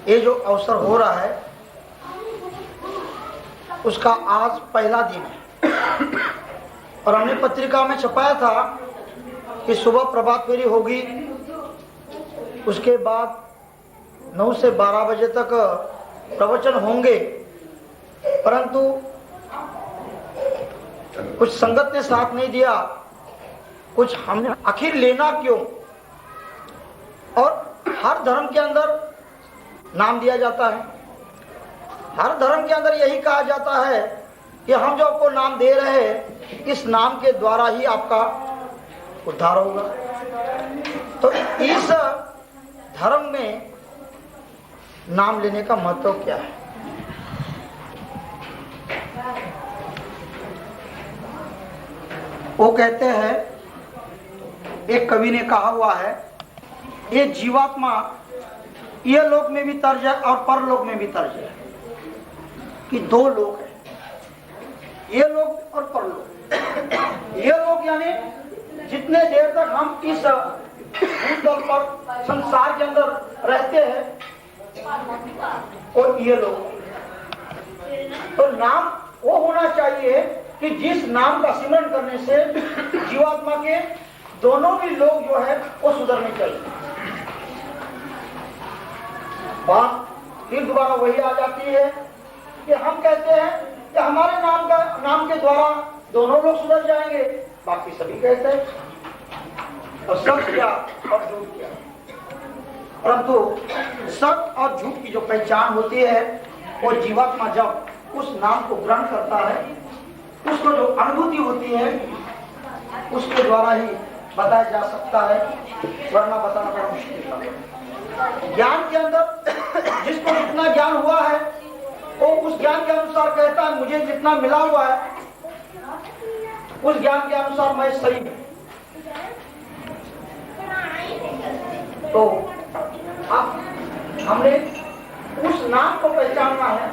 ये जो अवसर हो रहा है उसका आज पहला दिन है और हमने पत्रिका में छपाया था कि सुबह प्रभात फेरी होगी, उसके बाद 9 से 12 बजे तक प्रवचन होंगे, परंतु कुछ संगत ने साथ नहीं दिया। कुछ हमने आखिर लेना क्यों? और हर धर्म के अंदर नाम दिया जाता है, हर धर्म के अंदर यही कहा जाता है कि हम जो आपको नाम दे रहे हैं इस नाम के द्वारा ही आपका उद्धार होगा। तो इस धर्म में नाम लेने का महत्व क्या है? वो कहते हैं, एक कवि ने कहा हुआ है, ये जीवात्मा ये लोक में भी तर्ज है और परलोक में भी तर्ज है कि दो लोक है, ये लोक और परलोक। ये लोक यानी जितने देर तक हम इस भूतल पर संसार के अंदर रहते हैं, और ये लोग तो नाम वो होना चाहिए कि जिस नाम का सिमरन करने से जीवात्मा के दोनों भी लोग जो है वो सुधरने चाहिए। बात फिर दोबारा वही आ जाती है कि हम कहते हैं कि हमारे नाम के द्वारा दोनों लोग सुधर जाएंगे, बाकी सभी कहते हैं। और सच क्या और झूठ क्या? परंतु सच और झूठ की जो पहचान होती है वो जीवात्मा जब उस नाम को ग्रहण करता है, उसको जो अनुभूति होती है उसके द्वारा ही बताया जा सकता है, वरना बताना बड़ा मुश्किल है। ज्ञान के अंदर जिसको जितना ज्ञान हुआ है वो उस ज्ञान के अनुसार कहता है मुझे जितना मिला हुआ है उस ज्ञान के अनुसार मैं सही हूं। तो अब हमने उस नाम को पहचानना है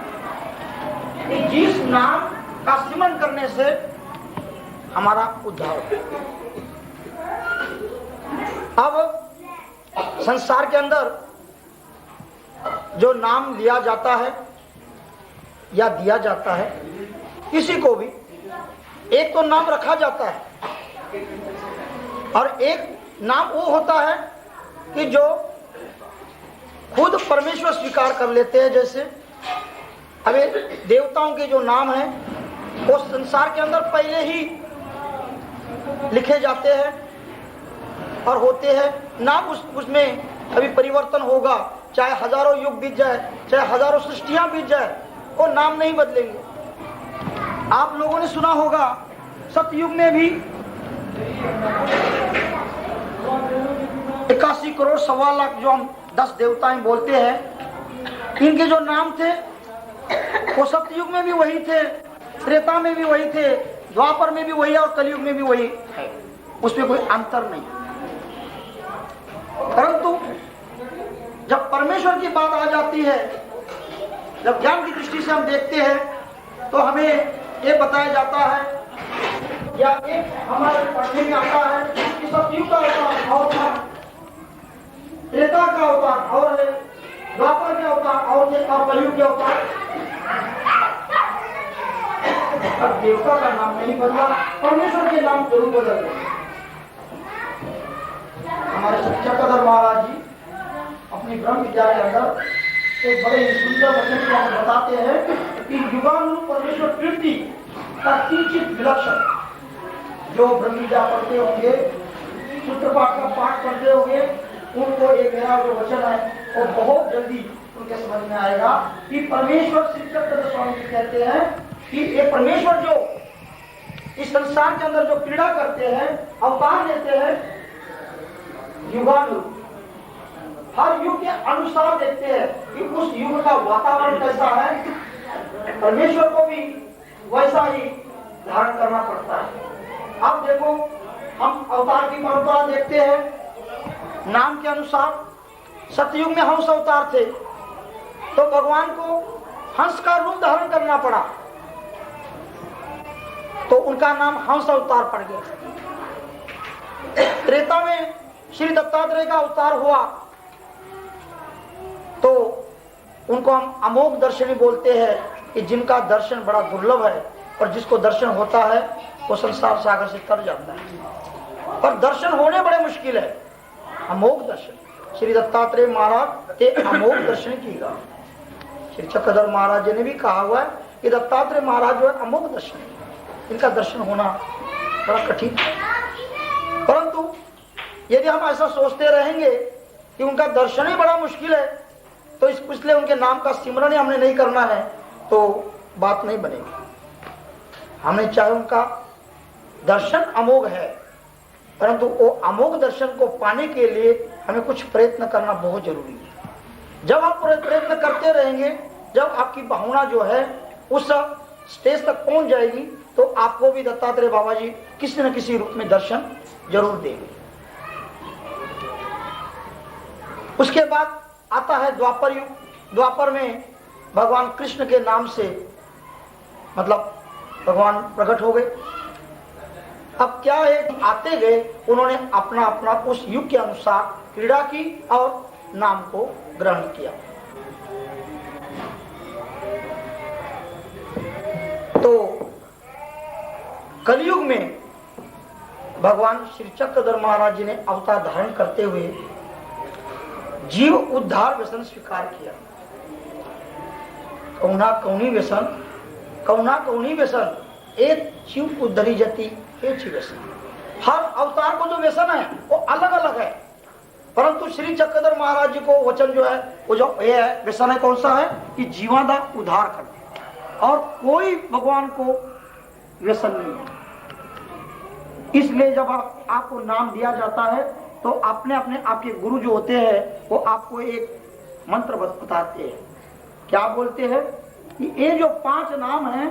कि जिस नाम का सिमरन करने से हमारा उद्धार हो। अब संसार के अंदर जो नाम लिया जाता है या दिया जाता है, किसी को भी एक तो नाम रखा जाता है और एक नाम वो होता है कि जो खुद परमेश्वर स्वीकार कर लेते हैं। जैसे अभी देवताओं के जो नाम हैं वो संसार के अंदर पहले ही लिखे जाते हैं और होते हैं, नाम उसमें अभी परिवर्तन होगा, चाहे हजारों युग बीत जाए, चाहे हजारों सृष्टियां बीत जाए, वो नाम नहीं बदलेंगे। आप लोगों ने सुना होगा सतयुग में भी 81 करोड़ 1.25 लाख जो हम 10 देवताएं बोलते हैं, इनके जो नाम थे वो सतयुग में भी वही थे, त्रेता में भी वही थे, द्वापर में भी वही और कलयुग में भी वही है, उसमें कोई अंतर नहीं। परंतु जब परमेश्वर की बात आ जाती है, जब ज्ञान की दृष्टि से हम देखते हैं तो हमें ये बताया जाता है या एक हमारे पढ़ने में आता है कि सतयुग का अवतार और था, त्रेता का अवतार और है, द्वापर के अवतार और थे और कलयुग के अवतार। अब देवता का नाम नहीं बदला, परमेश्वर के नाम जरूर बदल गए। हमारे चक्रधर महाराज जी अपनी ब्रह्म विद्या के अंदर एक बड़े सुंदर वचन को हम बताते हैं कि युगानुरूप परमेश्वर कीर्ति का किंचित विलक्षण। जो ब्रह्म विद्या पढ़ते होंगे, सूत्रपाठ का पाठ करते होंगे, उनको एक मेरा जो वचन है वो बहुत जल्दी उनके समझ में आएगा कि परमेश्वर श्री चक्रधर स्वामी जी कहते हैं कि ये परमेश्वर जो इस संसार के अंदर जो क्रीड़ा करते हैं, अवतार लेते हैं, युगानुरूप हर युग के अनुसार देखते हैं कि उस युग का वातावरण कैसा है, परमेश्वर को भी वैसा ही धारण करना पड़ता है। अब देखो हम अवतार की परंपरा देखते हैं, नाम के अनुसार सतयुग में हंस अवतार थे तो भगवान को हंस का रूप धारण करना पड़ा तो उनका नाम हंस अवतार पड़ गया। त्रेता में श्री दत्तात्रेय का अवतार हुआ तो उनको हम अमोघ दर्शनी बोलते हैं कि जिनका दर्शन बड़ा दुर्लभ है और जिसको दर्शन होता है वो संसार सागर से तर जाता है। पर दर्शन होने बड़े मुश्किल है, अमोघ दर्शन। श्री दत्तात्रेय महाराज ते अमोघ दर्शन कीगा। श्री चक्रधर महाराज जी ने भी कहा हुआ है कि दत्तात्रेय महाराज जो है अमोघ दर्शन, इनका दर्शन होना बड़ा कठिन है। परंतु यदि हम ऐसा सोचते रहेंगे कि उनका दर्शन ही बड़ा मुश्किल है तो इसलिए उनके नाम का सिमरन ही हमने नहीं करना है, तो बात नहीं बनेगी। हमें चाहे उनका दर्शन अमोघ है, परंतु वो अमोघ दर्शन को पाने के लिए हमें कुछ प्रयत्न करना बहुत जरूरी है। जब आप प्रयत्न करते रहेंगे, जब आपकी भावना जो है उस स्टेज तक पहुंच जाएगी, तो आपको भी दत्तात्रेय बाबा जी किसी न किसी रूप में दर्शन जरूर देंगे। उसके बाद आता है द्वापर युग। द्वापर में भगवान कृष्ण के नाम से मतलब भगवान प्रकट हो गए। अब क्या है, आते गए उन्होंने अपना अपना उस युग के अनुसार क्रीड़ा की और नाम को ग्रहण किया। तो कलयुग में भगवान श्री चक्रधर महाराज जी ने अवतार धारण करते हुए जीव उद्धार व्यसन स्वीकार किया। कौना कौनी व्यसन, कौना कौनी व्यसन, एक जीव उद्धरी जति एक ही व्यसन। हर अवतार को जो व्यसन है वो अलग अलग है, परंतु श्री चक्रधर महाराज जी को वचन जो है वो जो ये है व्यसन है, कौन सा है कि जीवादा उद्धार करना, और कोई भगवान को व्यसन नहीं है। इसलिए जब आपको नाम दिया जाता है तो अपने अपने आपके गुरु जो होते हैं वो आपको एक मंत्र बताते हैं। क्या बोलते हैं कि ये जो 5 नाम हैं,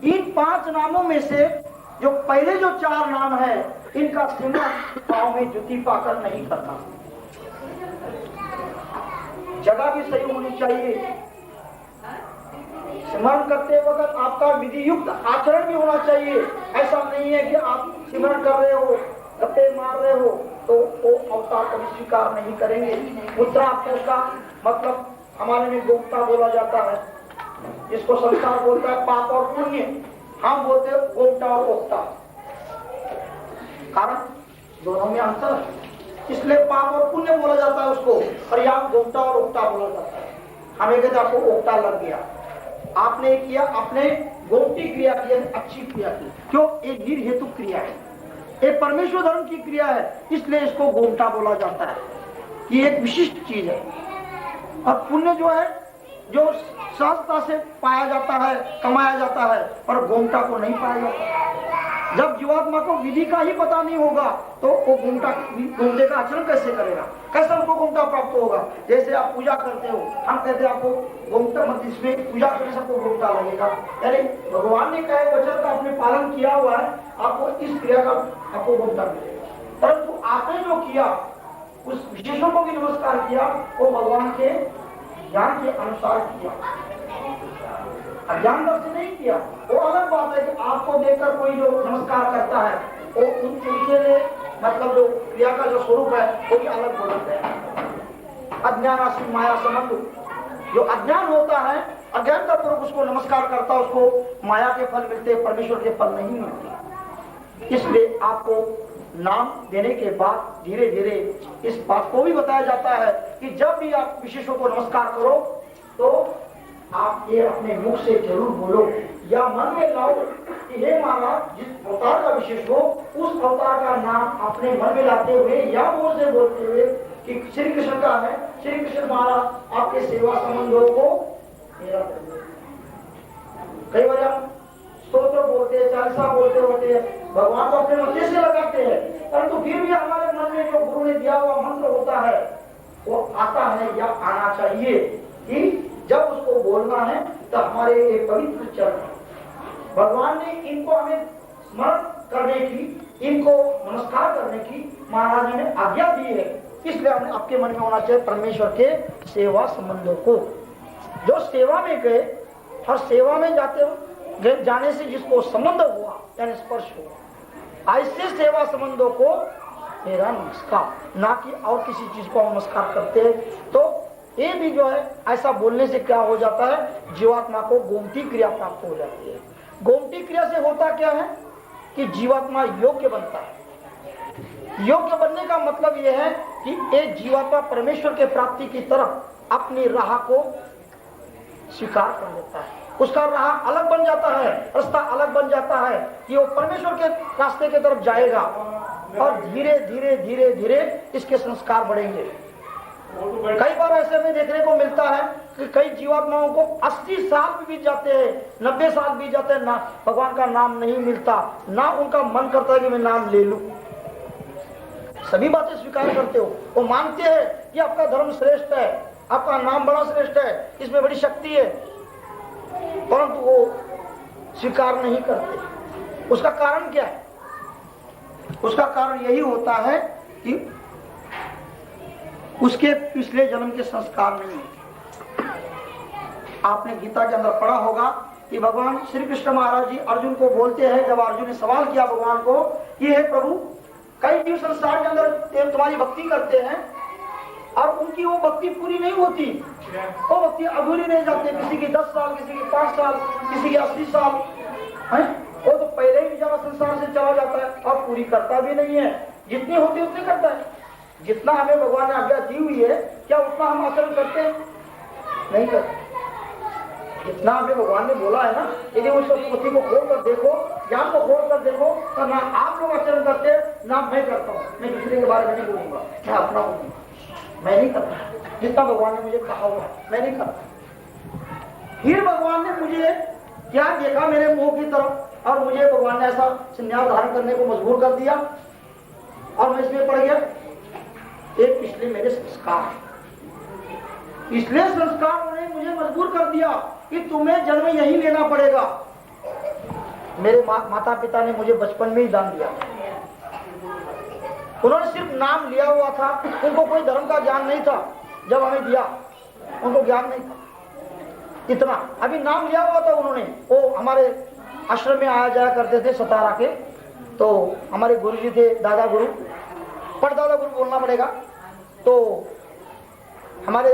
इन 5 नामों में से जो पहले जो 4 नाम है इनका सिमरन पांव में जुती पाकर नहीं करना। जगह भी सही होनी चाहिए, सिमरन करते वक्त आपका विधि युक्त आचरण भी होना चाहिए। ऐसा नहीं है कि आप सिमरन कर रहे हो, गप्पे मार रहे हो तो वो अवतार कभी स्वीकार नहीं करेंगे। मुद्रा का मतलब हमारे में गोप्ता बोला जाता है, जिसको संसार बोलता है पाप और पुण्य, हम बोलते हैं गोप्ता और ओक्ता। कारण दोनों में अंतर है, इसलिए पाप और पुण्य बोला जाता है उसको, और यहाँ गोप्ता और ओक्ता बोला जाता है। हमें कहते आपको ओक्ता लग गया, आपने किया, आपने गोप्ती क्रिया की, अच्छी क्रिया की। क्यों? एक निर्हेतु क्रिया है, एक परमेश्वर धर्म की क्रिया है, इसलिए इसको गोप्ता बोला जाता है। ये एक विशिष्ट चीज है। और पुण्य जो है जो सहजता से पाया जाता है, कमाया जाता है, पर गोप्ता को नहीं पाया जाता। जब जीवात्मा को विधि का ही पता नहीं होगा तो वो गोप्ते का आचरण कैसे करेगा, कैसे हमको गोप्ता प्राप्त होगा। जैसे आप पूजा करते हो, हम कहते हैं आपको गोप्ता मत, इसमें पूजा करने से आपको गोप्ता लगेगा। यानी भगवान ने कहे वचन का आपने पालन किया हुआ है, आपको इस क्रिया का आपको गोप्ता मिलेगा। परंतु आपने जो किया उस विशेषों को भी नमस्कार किया, वो भगवान के ज्ञान के अनुसार किया, अज्ञान से नहीं किया। वो अलग बात है कि आपको देखकर कोई जो नमस्कार करता है वो उनके लिए मतलब जो क्रिया का जो स्वरूप है वो भी अलग बोलते हैं। अज्ञान आश्रित माया संबंध, जो अज्ञान होता है, अज्ञान का पूर्वक उसको नमस्कार करता है, उसको माया के फल मिलते, परमेश्वर के फल नहीं मिलते। इसलिए आपको नाम देने के बाद धीरे धीरे इस बात को भी बताया जाता है कि जब भी आप विशेषों को नमस्कार करो तो आप ये अपने मुख से जरूर बोलो या मन में लाओ कि हे महाराज, जिस अवतार का विशेष हो उस अवतार का नाम अपने मन में लाते हुए या मुंह से बोलते हुए कि श्री कृष्ण का है, श्री कृष्ण महाराज आपके सेवा संबंधों को मेरा कर दो। कई बार हम स्तोत्र बोलते हैं, चालीसा बोलते होते हैं, भगवान को अपने मध्य से लगाते हैं, परंतु फिर भी हमारे मन में जो गुरु ने दिया हुआ मंत्र होता है वो आता है या आना चाहिए कि जब उसको बोलना है तो हमारे ये पवित्र चरण भगवान ने इनको हमें स्मरण करने की, इनको नमस्कार करने की महाराज ने आज्ञा दी है। इसलिए हमने आपके मन में होना चाहिए परमेश्वर के सेवा संबंधों को। जो सेवा में गए और सेवा में जाने से जिसको संबंध हुआ यानी स्पर्श हुआ, ऐसे सेवा संबंधों को मेरा नमस्कार, ना कि और किसी चीज को नमस्कार करते हैं तो ये भी जो है ऐसा बोलने से क्या हो जाता है, जीवात्मा को गोमती क्रिया प्राप्त हो जाती है। गोमती क्रिया से होता क्या है कि जीवात्मा योग्य बनता है। योग्य बनने का मतलब यह है कि एक जीवात्मा परमेश्वर के प्राप्ति की तरफ अपनी राह को स्वीकार कर लेता है। उसका राह अलग बन जाता है, रास्ता अलग बन जाता है कि वो परमेश्वर के रास्ते की तरफ जाएगा और धीरे धीरे धीरे धीरे इसके संस्कार बढ़ेंगे। कई बार ऐसे में देखने को मिलता है कि कई जीवात्माओं को 80 साल भी बीत जाते हैं, 90 साल बीत जाते हैं, ना भगवान का नाम नहीं मिलता, ना उनका मन करता है कि मैं नाम ले लूं। सभी बातें स्वीकार करते हो, वो मानते हैं कि आपका धर्म श्रेष्ठ है, आपका नाम बड़ा श्रेष्ठ है, इसमें बड़ी शक्ति है, परंतु वो स्वीकार नहीं करते। उसका कारण क्या है? उसका कारण यही होता है कि उसके पिछले जन्म के संस्कार नहीं है। आपने गीता के अंदर पढ़ा होगा कि भगवान श्री कृष्ण महाराज जी अर्जुन को बोलते हैं, जब अर्जुन ने सवाल किया भगवान को कि हे प्रभु, कई जीव संसार के अंदर तुम्हारी भक्ति करते हैं और उनकी वो भक्ति पूरी नहीं होती, वो भक्ति अधूरी रह जाती है। किसी की 10 साल, किसी की 5 साल, किसी की 80 साल है, वो तो पहले ही बेचारा संसार से चला जाता है और पूरी करता भी नहीं है। जितनी होती उतनी करता है। जितना हमें भगवान ने आज्ञा दी हुई है, क्या उतना हम आचरण करते हैं? नहीं करते। जितना हमें भगवान ने बोला है ना, यदि उस पोथी को खोल कर देखो, ज्ञान को खोल कर देखो, तो ना आप लोग आचरण करते ना मैं करता हूँ। मैं दूसरे के बारे में नहीं बोलूंगा, मैं अपना बोलूंगा, मैं नहीं करता। जितना भगवान ने मुझे कहा हुआ मैं नहीं करता। फिर भगवान ने मुझे क्या देखा मेरे मुंह की तरफ, और मुझे भगवान ने ऐसा संन्यास धारण करने को मजबूर कर दिया और मैं इसमें पड़ गया। एक पिछले मेरे संस्कार, इसलिए संस्कार ने मुझे मजबूर कर दिया कि तुम्हें जन्म यही लेना पड़ेगा। मेरे माता पिता ने मुझे बचपन में ही दान दिया। उन्होंने सिर्फ नाम लिया हुआ था, उनको कोई धर्म का ज्ञान नहीं था। जब हमें दिया उनको ज्ञान नहीं था इतना, अभी नाम लिया हुआ था उन्होंने। वो हमारे आश्रम में आया जाया करते थे सतारा के, तो हमारे गुरु जी थे, दादा गुरु, परदादा गुरु बोलना पड़ेगा। तो हमारे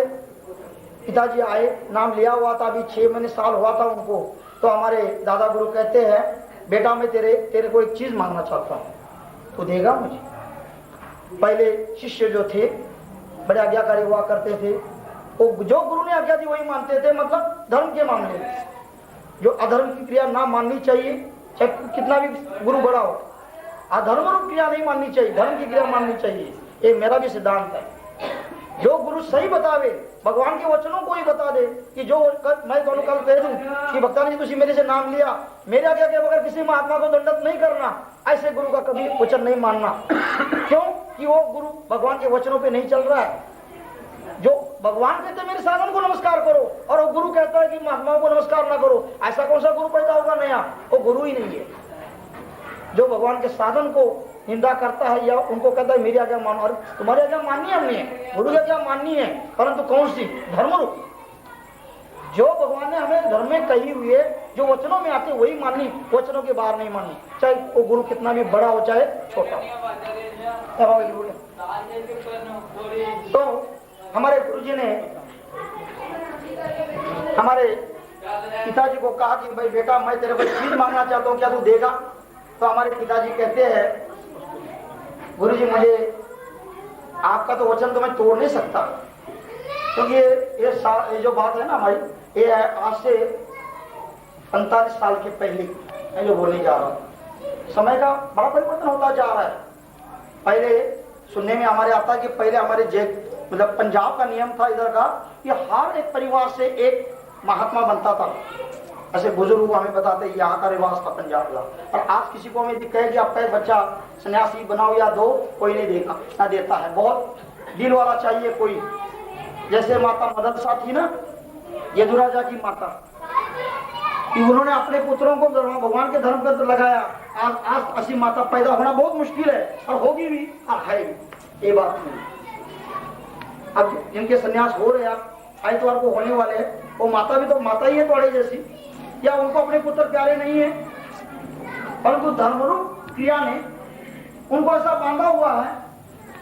पिताजी आए, नाम लिया हुआ था, अभी 6 महीने साल हुआ था उनको। तो हमारे दादा गुरु कहते हैं, बेटा मैं तेरे को एक चीज मांगना चाहता हूँ, तो देगा मुझे? पहले शिष्य जो थे बड़े आज्ञाकारी हुआ करते थे, वो जो गुरु ने आज्ञा दी वही मानते थे। मतलब धर्म के मामले में जो अधर्म की क्रिया ना माननी चाहिए, चाहे कितना भी गुरु बड़ा हो, अधर्म क्रिया नहीं माननी चाहिए, धर्म की क्रिया माननी चाहिए। ये मेरा भी सिद्धांत है। जो गुरु सही बतावे, भगवान के वचनों को ही बता दे कि जो मैं दोनों कल कह दूं कि भक्तान जी तुसी मेरे से नाम लिया, मेरे आज्ञा के बगैर किसी महात्मा को दंडक नहीं करना, ऐसे गुरु का कभी वचन नहीं मानना। क्यों कि वो गुरु भगवान के वचनों पे नहीं चल रहा है। जो भगवान कहते हैं मेरे साधन को नमस्कार करो, और वो गुरु कहता है कि महात्माओं को नमस्कार ना करो, ऐसा कौन सा गुरु पैदा होगा नया? वो गुरु ही नहीं है। जो भगवान के साधन को निंदा करता है या उनको कहता है मेरी आज्ञा मानो, और तुम्हारी आज्ञा माननी हमने है, गुरु की आज्ञा माननी है, परंतु कौन सी? धर्म रूप। जो भगवान ने हमें धर्म में कही हुई है, जो वचनों में आते वही माननी, वचनों के बाहर नहीं माननी, चाहे वो गुरु कितना भी बड़ा हो चाहे छोटा हो। तो हमारे गुरु जी ने हमारे पिताजी को कहा कि भाई बेटा मैं तेरे को चीज मांगना चाहता हूँ, क्या तू देगा? तो हमारे पिताजी कहते हैं, गुरु जी मुझे आपका तो वचन तो मैं तोड़ नहीं सकता, क्योंकि ये जो बात है ना हमारी, ये है आज से 45 साल के पहले मैं जो बोलने जा रहा हूँ। समय का बड़ा परिवर्तन होता जा रहा है। पहले सुनने में हमारे आता है कि पहले हमारे मतलब पंजाब का नियम था इधर का कि हर एक परिवार से एक महात्मा बनता था। ऐसे बुजुर्ग हमें बताते यहाँ का रिवाज था पंजाब का। और आज किसी को हमें कहे कि आपका एक बच्चा सन्यासी बनाओ या दो, कोई नहीं देगा ना देता है। बहुत दिल वाला चाहिए कोई। जैसे माता मदन सा थी ना, यदुराजा की माता, कि उन्होंने अपने पुत्रों को भगवान के धर्म पर लगाया। आज ऐसी माता पैदा होना बहुत मुश्किल है, और होगी भी और है भी, ये बात नहीं। अब जिनके सन्यास हो रहे हैं, आप आइतवार को होने वाले हैं, वो माता भी तो माता ही है थोड़े जैसी, या उनको अपने पुत्र प्यारे नहीं है, परंतु धर्मरूप क्रिया ने उनको ऐसा बांधा हुआ है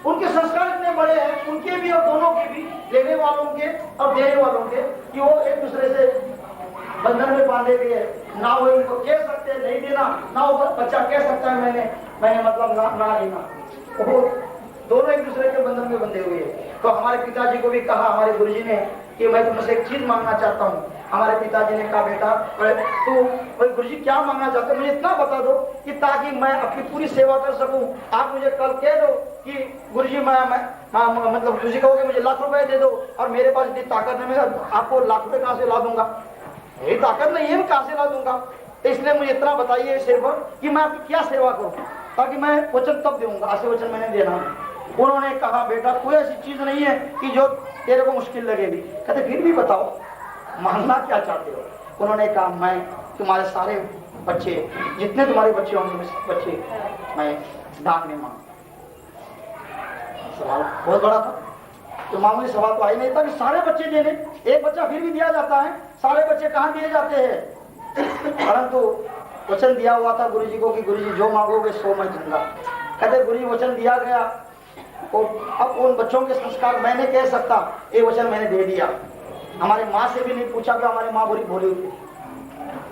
उनके संस्कार इतने बड़े हैं, उनके भी और दोनों के भी, लेने वालों के और देने वालों के, कि वो एक दूसरे से बंधन में बांधे हुए हैं। ना वो इनको कह सकते हैं नहीं देना, ना वो बच्चा कह सकता है मैंने मतलब ना लेना, वो दोनों एक दूसरे के बंधन में बंधे हुए हैं। तो हमारे पिताजी को भी कहा हमारे गुरुजी ने कि मैं तुमसे एक चीज मांगना चाहता हूँ। हमारे पिताजी ने कहा बेटा तो गुरुजी क्या मांगना चाहते हो, मुझे इतना बता दो कि ताकि मैं अपनी पूरी सेवा कर सकूं। आप मुझे कल कह दो कि गुरुजी मैं मतलब गुरुजी कहोगे मुझे लाख रुपए दे दो और मेरे पास इतनी ताकत नहीं, मैं आपको लाख रुपए कहाँ से ला दूंगा, यही ताकत नहीं है, मैं कहाँ से ला दूंगा। इसलिए मुझे इतना बताइए सिर्फ कि मैं आपकी क्या सेवा करूं, ताकि मैं वचन तब दूंगा, ऐसे वचन मैंने देना है। उन्होंने कहा बेटा कोई ऐसी चीज नहीं है कि जो तेरे को मुश्किल लगेगी। कहते फिर भी बताओ मांगना क्या चाहते हो। उन्होंने कहा मैं तुम्हारे सारे बच्चे, जितने तुम्हारे बच्चे होंगे बच्चे मैं दान में मांग। सवाल बहुत बड़ा था, तो मामूली सवाल तो आई नहीं था कि सारे बच्चे देने, एक बच्चा फिर भी दिया जाता है, सारे बच्चे कहाँ दिए जाते हैं। परंतु वचन दिया हुआ था गुरुजी को कि गुरुजी जो मांगोगे सो मैं दूंगा। कहते गुरुजी वचन दिया गया, अब उन बच्चों के संस्कार मैं नहीं कह सकता, ये वचन मैंने दे दिया। हमारी माँ से भी नहीं पूछा कि हमारी माँ बुरी भोली थी,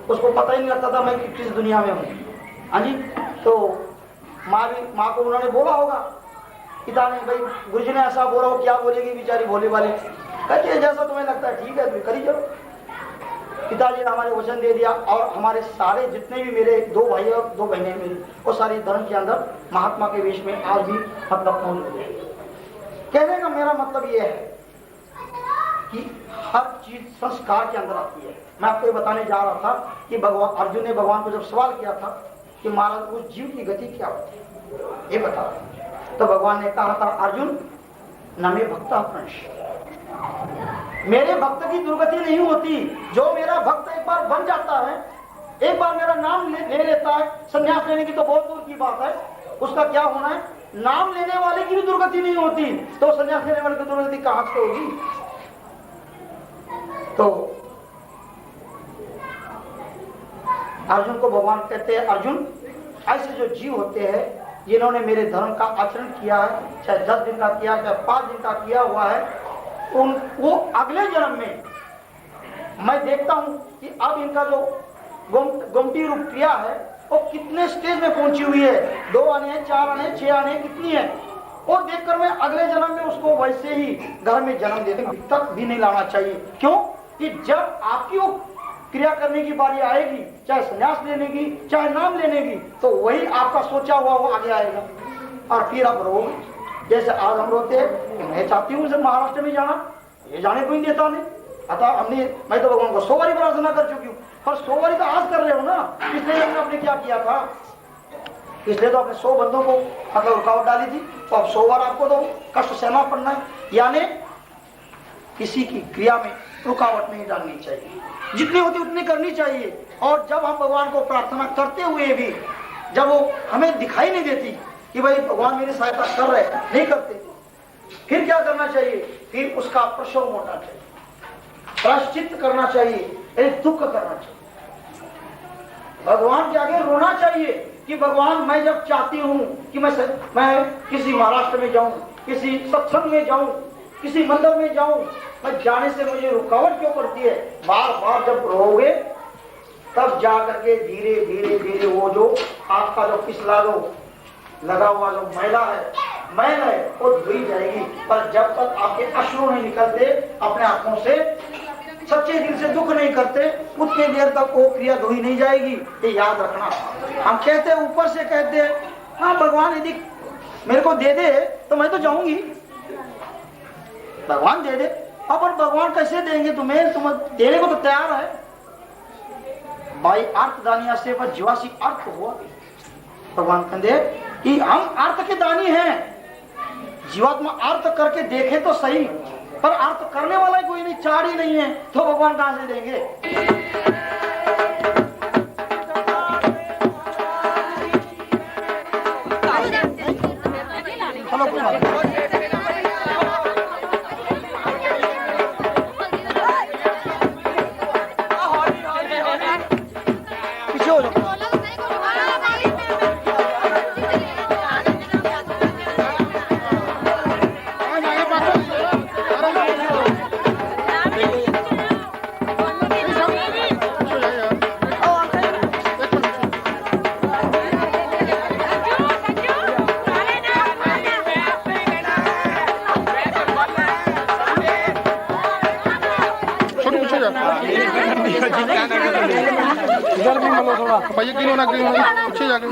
उसको पता ही नहीं लगता था मैं किस दुनिया में हूँ। हाँ जी, तो माँ को उन्होंने बोला होगा, पिता ने भाई गुरुजी ने ऐसा बोला हो, क्या बोलेगी बेचारी भोली वाली। कहती है जैसा तुम्हें लगता है ठीक है करी जाओ। पिताजी ने हमारे वचन दे दिया और हमारे सारे जितने भी मेरे 2 भाई और 2 बहनें मेरी, वो सारी धर्म के अंदर महात्मा के बीच में आज भी मतलब मौजूद। कहने का मेरा मतलब ये है कि हर चीज संस्कार के अंदर आती है। मैं आपको ये बताने जा रहा था कि भगवान अर्जुन ने भगवान को जब सवाल किया था कि महाराज उस जीव की गति क्या होती है ये बता, तो भगवान ने कहा था अर्जुन न मे भक्त अपरंश, मेरे भक्त की दुर्गति नहीं होती। जो मेरा भक्त एक बार बन जाता है, एक बार मेरा नाम ले लेता है, संन्यास लेने की तो बहुत दूर की बात है, उसका क्या होना है, नाम लेने वाले की भी दुर्गति नहीं होती, तो संन्यास लेने वाले की दुर्गति कहां से होगी। तो अर्जुन को भगवान कहते हैं अर्जुन ऐसे जो जीव होते हैं जिन्होंने मेरे धर्म का आचरण किया है, चाहे 10 दिन का किया, चाहे 5 दिन का किया हुआ है, वो अगले जन्म में मैं देखता हूं कि अब इनका जो गोमती रूप क्रिया है वो कितने स्टेज में पहुंची हुई है, 2 आने हैं, 4 आने हैं, 6 आने हैं, कितनी है, और देखकर मैं अगले जन्म में उसको वैसे ही घर में जन्म देने तक भी नहीं लाना चाहिए। क्यों कि जब आपकी वो क्रिया करने की बारी आएगी, चाहे संन्यास लेने की, चाहे नाम लेने की, तो वही आपका सोचा हुआ वो आगे आएगा और फिर आप रोगे। जैसे आज हम रोते हैं कि मैं चाहती हूँ महाराष्ट्र में जाना, ये जाने को ही देता नहीं, अतः मैं तो भगवान को 100 बारी प्रार्थना कर चुकी हूँ, पर 100 बारी तो आज कर रहे हो ना, इसलिए हमने आपने क्या किया था, इसलिए तो आपने 100 बंदों को मतलब रुकावट डाली थी, तो अब 100 बार आपको तो कष्ट सहना पड़ना है। यानी किसी की क्रिया में रुकावट नहीं डालनी चाहिए, जितनी होती उतनी करनी चाहिए। और जब हम भगवान को प्रार्थना करते हुए भी जब वो हमें दिखाई नहीं देती कि भाई भगवान मेरी सहायता कर रहे, नहीं करते, फिर क्या करना चाहिए, फिर उसका प्रसव होना चाहिए, प्रायश्चित करना चाहिए, दुख करना चाहिए, भगवान के आगे रोना चाहिए कि भगवान मैं जब चाहती हूँ कि मैं किसी महाराष्ट्र में जाऊं, किसी सत्संग में जाऊं, किसी मंदिर में जाऊं, मैं जाने से मुझे रुकावट क्यों पड़ती है। बार बार जब रोगे तब जा करके धीरे धीरे धीरे वो जो आपका जो पिछला जो लगा हुआ जो मैल है वो धुई जाएगी। पर जब तक आपके अश्रु नहीं निकलते, अपने आंखों से सच्चे दिल से दुख नहीं करते, उतनी देर तक वो क्रिया धोई नहीं जाएगी। ये याद रखना। हम कहते ऊपर से कहते हाँ भगवान यदि मेरे को दे दे तो मैं तो जाऊंगी, भगवान दे दे, अपन भगवान कैसे देंगे तुम्हें, तुम देने को तो तैयार है भाई। अर्थ दानिया से पर जीवासी अर्थ हुआ। भगवान कहते कि हम अर्थ के दानी हैं, जीवात्मा अर्थ करके देखे तो सही, पर अर्थ करने वाला कोई नहीं, चार ही नहीं है, तो भगवान कहां से देंगे। लो थोड़ा भाई की होना पीछे जाके